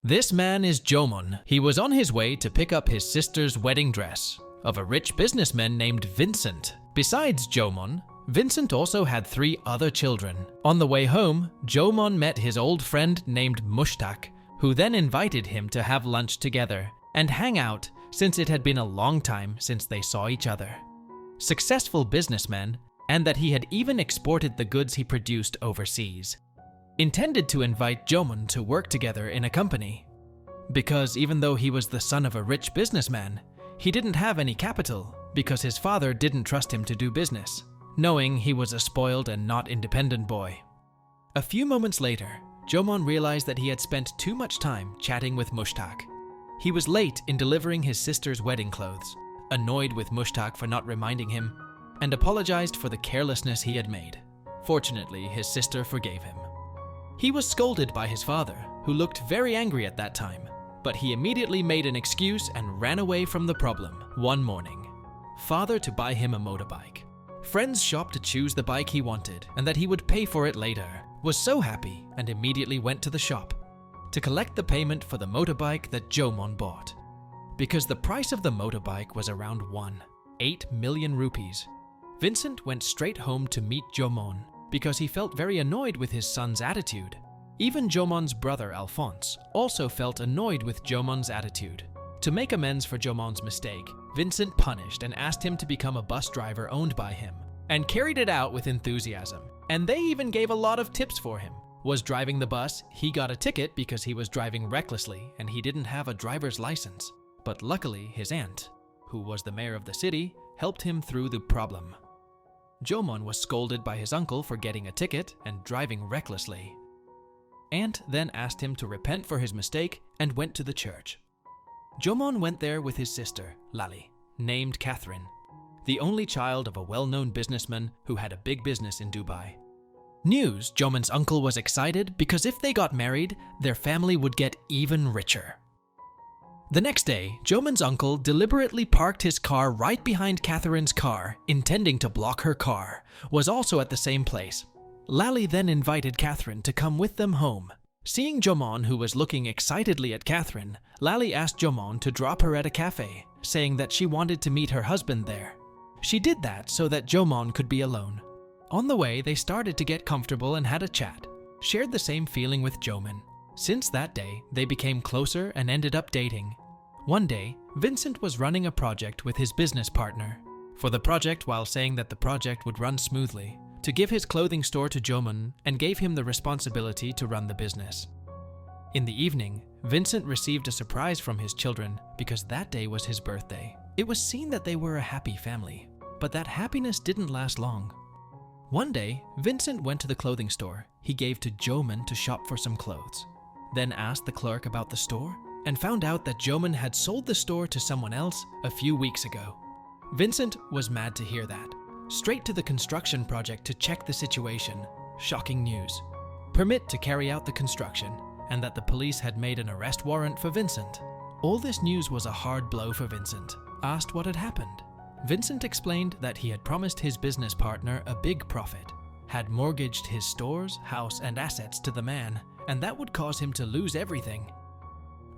This man is Jomon. He was on his way to pick up his sister's wedding dress of a rich businessman named Vincent. Besides Jomon, Vincent also had 3 other children. On the way home, Jomon met his old friend named Mushtaq, who then invited him to have lunch together and hang out since it had been a long time since they saw each other. Successful businessman, and that he had even exported the goods he produced overseas. Intended to invite Jomon to work together in a company. Because even though he was the son of a rich businessman, he didn't have any capital because his father didn't trust him to do business, knowing he was a spoiled and not independent boy. A few moments later, Jomon realized that he had spent too much time chatting with Mushtaq. He was late in delivering his sister's wedding clothes, annoyed with Mushtaq for not reminding him, and apologized for the carelessness he had made. Fortunately, his sister forgave him. He was scolded by his father, who looked very angry at that time, but he immediately made an excuse and ran away from the problem one morning. Father to buy him a motorbike. Friends shopped to choose the bike he wanted and that he would pay for it later. Was so happy and immediately went to the shop to collect the payment for the motorbike that Jomon bought. Because the price of the motorbike was around 8 million rupees. Vincent went straight home to meet Jomon because he felt very annoyed with his son's attitude. Even Jomon's brother Alphonse also felt annoyed with Jomon's attitude. To make amends for Jomon's mistake, Vincent punished and asked him to become a bus driver owned by him, and carried it out with enthusiasm. And they even gave a lot of tips for him. Was driving the bus, he got a ticket because he was driving recklessly and he didn't have a driver's license. But luckily, his aunt, who was the mayor of the city, helped him through the problem. Jomon was scolded by his uncle for getting a ticket and driving recklessly. Aunt then asked him to repent for his mistake and went to the church. Jomon went there with his sister, Lali, named Catherine, the only child of a well-known businessman who had a big business in Dubai. Jomon's uncle was excited because if they got married, their family would get even richer. The next day, Jomon's uncle deliberately parked his car right behind Catherine's car, intending to block her car, was also at the same place. Lali then invited Catherine to come with them home. Seeing Jomon, who was looking excitedly at Catherine, Lali asked Jomon to drop her at a cafe, saying that she wanted to meet her husband there. She did that so that Jomon could be alone. On the way, they started to get comfortable and had a chat, shared the same feeling with Jomon. Since that day, they became closer and ended up dating. One day, Vincent was running a project with his business partner. For the project, while saying that the project would run smoothly, to give his clothing store to Jomon and gave him the responsibility to run the business. In the evening, Vincent received a surprise from his children because that day was his birthday. It was seen that they were a happy family, but that happiness didn't last long. One day, Vincent went to the clothing store he gave to Jomon to shop for some clothes, then asked the clerk about the store and found out that Jomon had sold the store to someone else a few weeks ago. Vincent was mad to hear that. Straight to the construction project to check the situation. Shocking news. Permit to carry out the construction, and that the police had made an arrest warrant for Vincent. All this news was a hard blow for Vincent. Asked what had happened. Vincent explained that he had promised his business partner a big profit, had mortgaged his stores, house, and assets to the man, and that would cause him to lose everything.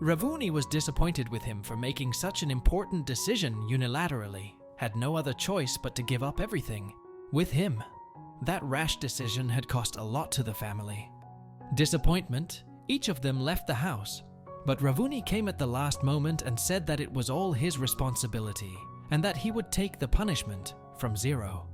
Ravuni was disappointed with him for making such an important decision unilaterally, had no other choice but to give up everything. With him, that rash decision had cost a lot to the family. Disappointment, each of them left the house, but Ravuni came at the last moment and said that it was all his responsibility, and that he would take the punishment from zero.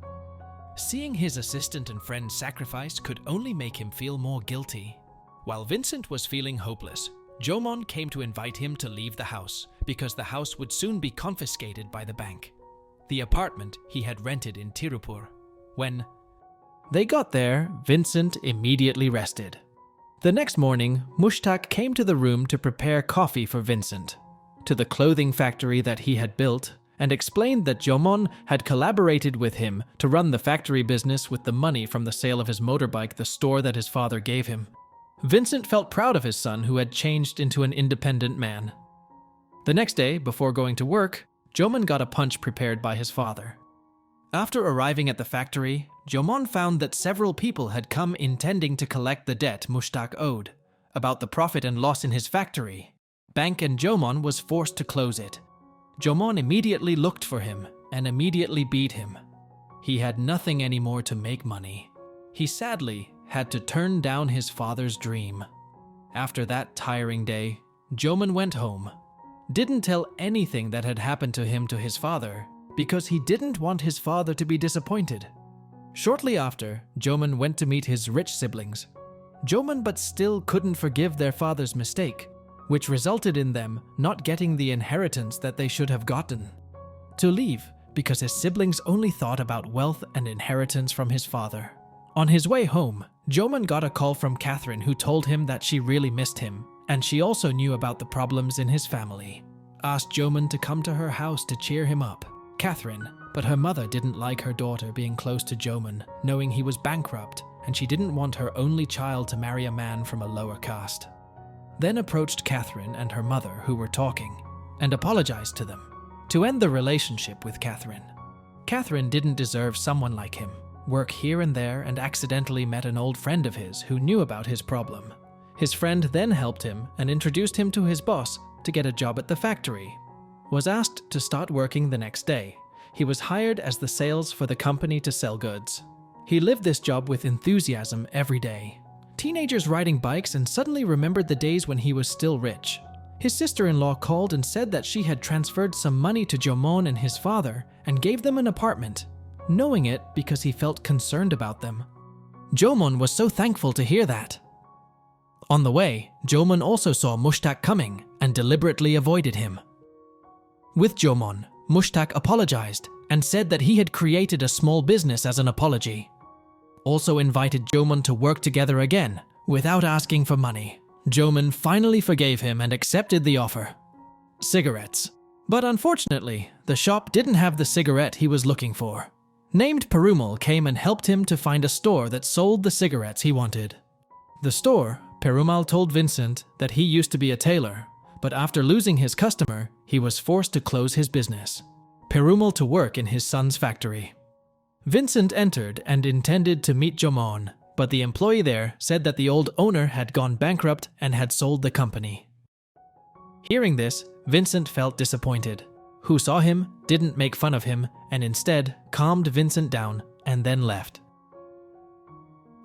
Seeing his assistant and friend sacrificed could only make him feel more guilty. While Vincent was feeling hopeless, Jomon came to invite him to leave the house because the house would soon be confiscated by the bank. The apartment he had rented in Tirupur. When they got there, Vincent immediately rested. The next morning, Mushtaq came to the room to prepare coffee for Vincent, to the clothing factory that he had built, and explained that Jomon had collaborated with him to run the factory business with the money from the sale of his motorbike, the store that his father gave him. Vincent felt proud of his son who had changed into an independent man. The next day, before going to work, Jomon got a punch prepared by his father. After arriving at the factory, Jomon found that several people had come intending to collect the debt Mushtaq owed, about the profit and loss in his factory, Bank and Jomon was forced to close it. Jomon immediately looked for him and immediately beat him. He had nothing anymore to make money. He sadly had to turn down his father's dream. After that tiring day, Jomon went home. Didn't tell anything that had happened to him to his father because he didn't want his father to be disappointed. Shortly after, Jomon went to meet his rich siblings. Jomon but still couldn't forgive their father's mistake, which resulted in them not getting the inheritance that they should have gotten. To leave because his siblings only thought about wealth and inheritance from his father. On his way home, Jomon got a call from Catherine who told him that she really missed him, and she also knew about the problems in his family. Asked Jomon to come to her house to cheer him up. Catherine, but her mother didn't like her daughter being close to Jomon, knowing he was bankrupt, and she didn't want her only child to marry a man from a lower caste. Then approached Catherine and her mother who were talking, and apologized to them, to end the relationship with Catherine. Catherine didn't deserve someone like him, work here and there and accidentally met an old friend of his who knew about his problem. His friend then helped him and introduced him to his boss to get a job at the factory. Was asked to start working the next day. He was hired as the sales for the company to sell goods. He lived this job with enthusiasm every day. Teenagers riding bikes and suddenly remembered the days when he was still rich. His sister-in-law called and said that she had transferred some money to Jomon and his father and gave them an apartment, knowing it because he felt concerned about them. Jomon was so thankful to hear that. On the way, Jomon also saw Mushtaq coming and deliberately avoided him. With Jomon, Mushtaq apologized and said that he had created a small business as an apology. Also invited Jomon to work together again without asking for money. Jomon finally forgave him and accepted the offer. Cigarettes. But unfortunately, the shop didn't have the cigarette he was looking for. Named Perumal came and helped him to find a store that sold the cigarettes he wanted. The store, Perumal told Vincent that he used to be a tailor, but after losing his customer, he was forced to close his business. Perumal to work in his son's factory. Vincent entered and intended to meet Jomon, but the employee there said that the old owner had gone bankrupt and had sold the company. Hearing this, Vincent felt disappointed. Who saw him, didn't make fun of him, and instead calmed Vincent down and then left.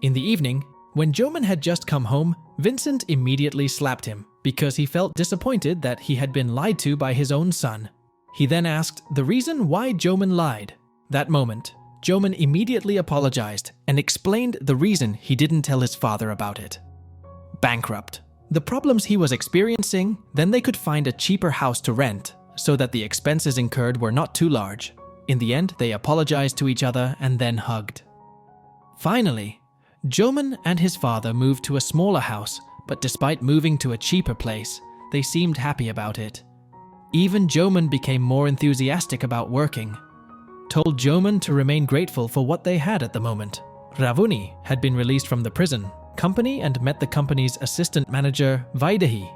In the evening, when Jomon had just come home, Vincent immediately slapped him because he felt disappointed that he had been lied to by his own son. He then asked the reason why Jomon lied. That moment, Jomon immediately apologized and explained the reason he didn't tell his father about it. Bankrupt. The problems he was experiencing, then they could find a cheaper house to rent so that the expenses incurred were not too large. In the end, they apologized to each other and then hugged. Finally, Jomon and his father moved to a smaller house, but despite moving to a cheaper place, they seemed happy about it. Even Jomon became more enthusiastic about working. Told Jomon to remain grateful for what they had at the moment. Ravuni had been released from the prison company and met the company's assistant manager, Vaidehi,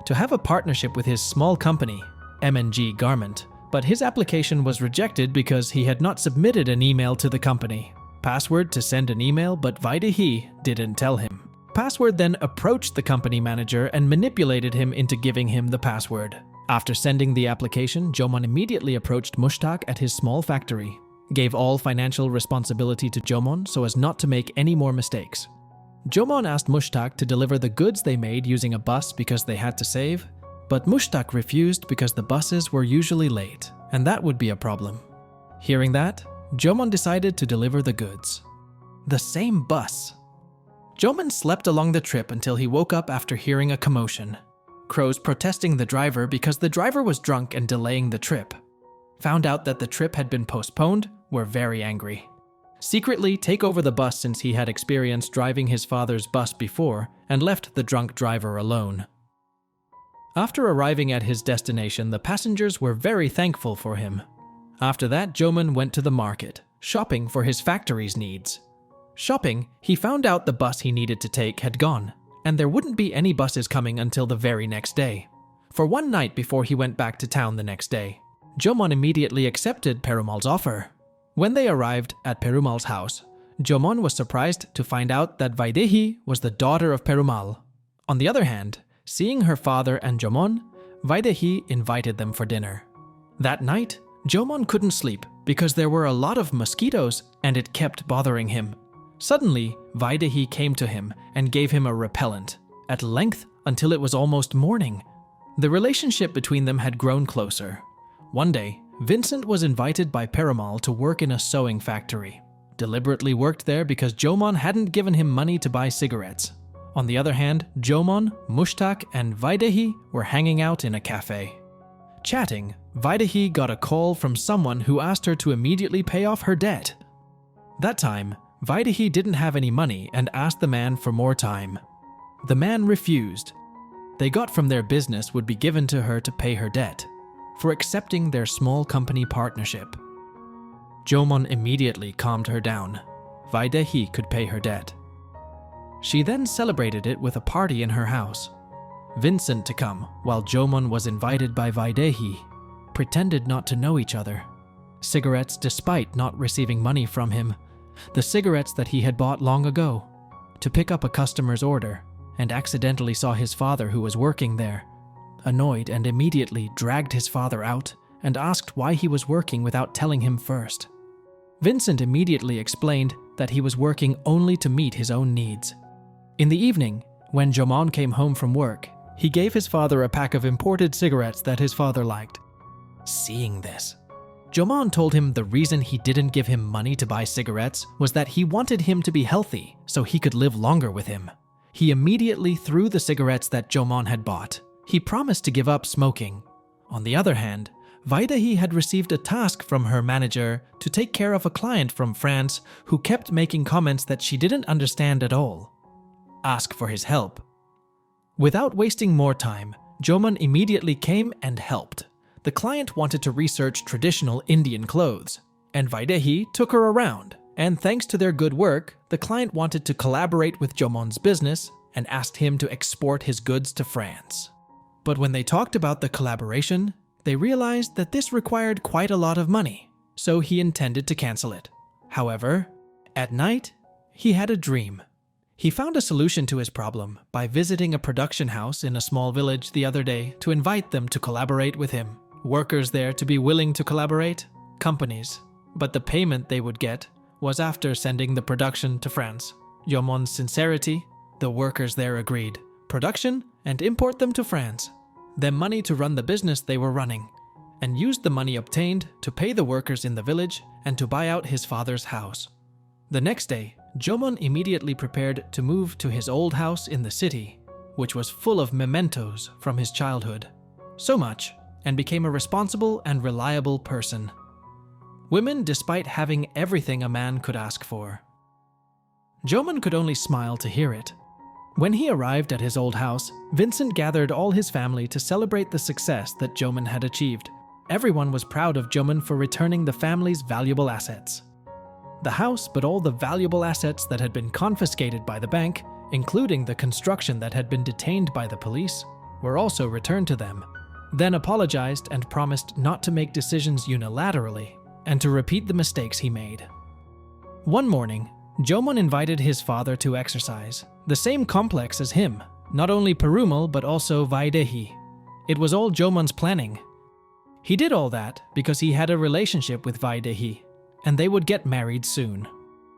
to have a partnership with his small company, M&G Garment, but his application was rejected because he had not submitted an email to the company. Password to send an email, but Vaidehi didn't tell him. Password then approached the company manager and manipulated him into giving him the password. After sending the application, Jomon immediately approached Mushtaq at his small factory, gave all financial responsibility to Jomon so as not to make any more mistakes. Jomon asked Mushtaq to deliver the goods they made using a bus because they had to save, but Mushtaq refused because the buses were usually late, and that would be a problem. Hearing that, Jomon decided to deliver the goods. The same bus. Jomon slept along the trip until he woke up after hearing a commotion. Crows protesting the driver because the driver was drunk and delaying the trip. Found out that the trip had been postponed, were very angry. Secretly take over the bus since he had experienced driving his father's bus before and left the drunk driver alone. After arriving at his destination, the passengers were very thankful for him. After that, Jomon went to the market, shopping for his factory's needs. Shopping, he found out the bus he needed to take had gone, and there wouldn't be any buses coming until the very next day. For one night before he went back to town the next day, Jomon immediately accepted Perumal's offer. When they arrived at Perumal's house, Jomon was surprised to find out that Vaidehi was the daughter of Perumal. On the other hand, seeing her father and Jomon, Vaidehi invited them for dinner. That night, Jomon couldn't sleep because there were a lot of mosquitoes and it kept bothering him. Suddenly, Vaidehi came to him and gave him a repellent, at length until it was almost morning. The relationship between them had grown closer. One day, Vincent was invited by Perumal to work in a sewing factory. Deliberately worked there because Jomon hadn't given him money to buy cigarettes. On the other hand, Jomon, Mushtaq, and Vaidehi were hanging out in a cafe. Chatting, Vaidehi got a call from someone who asked her to immediately pay off her debt. That time, Vaidehi didn't have any money and asked the man for more time. The man refused. They got from their business would be given to her to pay her debt, for accepting their small company partnership. Jomon immediately calmed her down. Vaidehi could pay her debt. She then celebrated it with a party in her house. Vincent to come, while Jomon was invited by Vaidehi, pretended not to know each other. Cigarettes despite not receiving money from him, the cigarettes that he had bought long ago, to pick up a customer's order, and accidentally saw his father who was working there. Annoyed and immediately dragged his father out and asked why he was working without telling him first. Vincent immediately explained that he was working only to meet his own needs. In the evening, when Jomon came home from work, he gave his father a pack of imported cigarettes that his father liked. Seeing this, Jomon told him the reason he didn't give him money to buy cigarettes was that he wanted him to be healthy so he could live longer with him. He immediately threw the cigarettes that Jomon had bought. He promised to give up smoking. On the other hand, Vaidehi had received a task from her manager to take care of a client from France who kept making comments that she didn't understand at all. Ask for his help. Without wasting more time, Jomon immediately came and helped. The client wanted to research traditional Indian clothes, and Vaidehi took her around. And thanks to their good work, the client wanted to collaborate with Jomon's business and asked him to export his goods to France. But when they talked about the collaboration, they realized that this required quite a lot of money, so he intended to cancel it. However, at night, he had a dream. He found a solution to his problem by visiting a production house in a small village the other day to invite them to collaborate with him. Workers there to be willing to collaborate, companies, but the payment they would get was after sending the production to France. Jomon's sincerity, the workers there agreed. Production and import them to France. Then money to run the business they were running, and used the money obtained to pay the workers in the village and to buy out his father's house. The next day, Jomon immediately prepared to move to his old house in the city, which was full of mementos from his childhood. So much, and became a responsible and reliable person. Women despite having everything a man could ask for. Jomon could only smile to hear it. When he arrived at his old house, Vincent gathered all his family to celebrate the success that Jomon had achieved. Everyone was proud of Jomon for returning the family's valuable assets. The house, but all the valuable assets that had been confiscated by the bank, including the construction that had been detained by the police, were also returned to them, then apologized and promised not to make decisions unilaterally and to repeat the mistakes he made. One morning, Jomon invited his father to exercise, the same complex as him, not only Perumal but also Vaidehi. It was all Jomon's planning. He did all that because he had a relationship with Vaidehi, and they would get married soon.